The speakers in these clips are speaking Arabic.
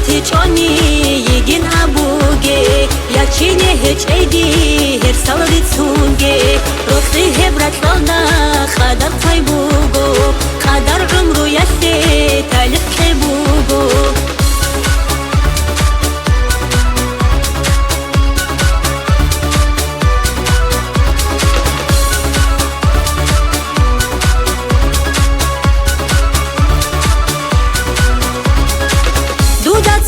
خونياتي جوني يجين أبوجي يا تشيني هيج أيدي هير صلدي تسونجي روحي هبرت لنا خدر خيبوجو خدر عمرو يسي تالف خيبوجو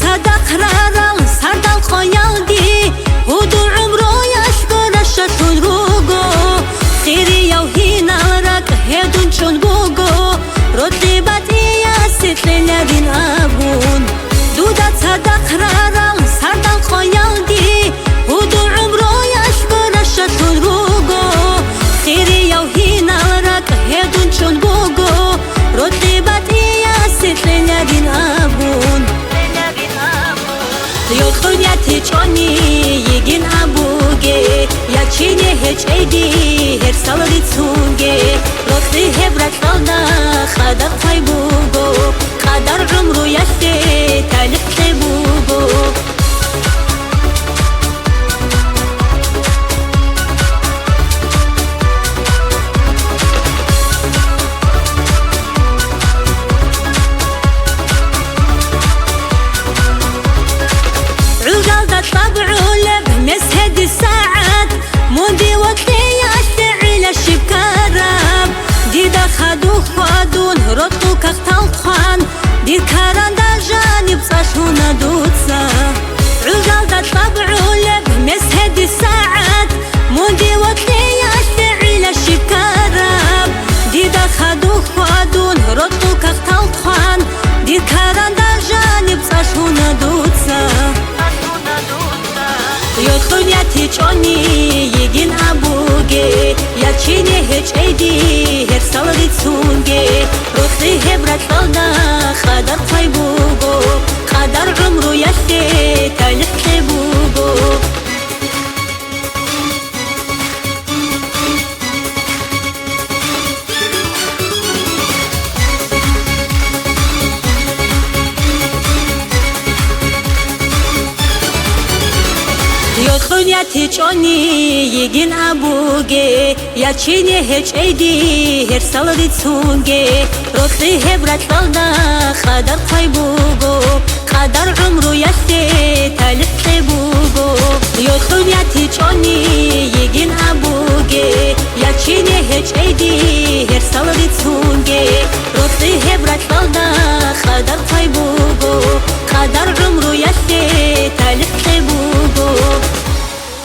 صدق رارا سردال خيالدي هدو عمرو يشكر الشتون روغو خيري يوهينا لرك هدون شون بوغو ردي باتي ياسف للذين أبون دودة صدق رارا سردال خيالدي هدو عمرو يشكر الشتون روغو خيري يوهينا لرك هدون شون بوغو ردي باتي ياسف للذين أبون خونياتي جوني يجين أبوجي يا تشيني هيج أيدي هير صلدي تسونجي روحي هبرت لنا خدر خيبوجو خدر عمرو يسي تالف خيبوجو طبعو لب مسهد الساعات مودي وطلي يشتعل الشبكارب دي دخدو خوادون رطو كختال خوان دي كاران دا جانب صاشونا دوتسا عجال دا طبعو لب مسهد الساعات مودي وطلي يشتعل الشبكارب دي دخدو خوادون رطو كختال خوان دي كاران دا جانب صاشونا دوتسا خونياتي جوني يجين أبوجي يا تشيني هيج أيدي هير صلدي تسونجي روحي هبرت لنا خدر خيبوجو خدر عمرو يسي تالف خيبوجو خونياتي جوني يجين أبوجي يا تشيني هيج أيدي هير صلدي تسونجي روحي هبرت لنا خدر خيبوجو خدر عمرو يسي تالف خيبوجو خونياتي جوني يجين أبوجي يا تشيني هيج أيدي هير صلدي تسونجي روحي هبرت لنا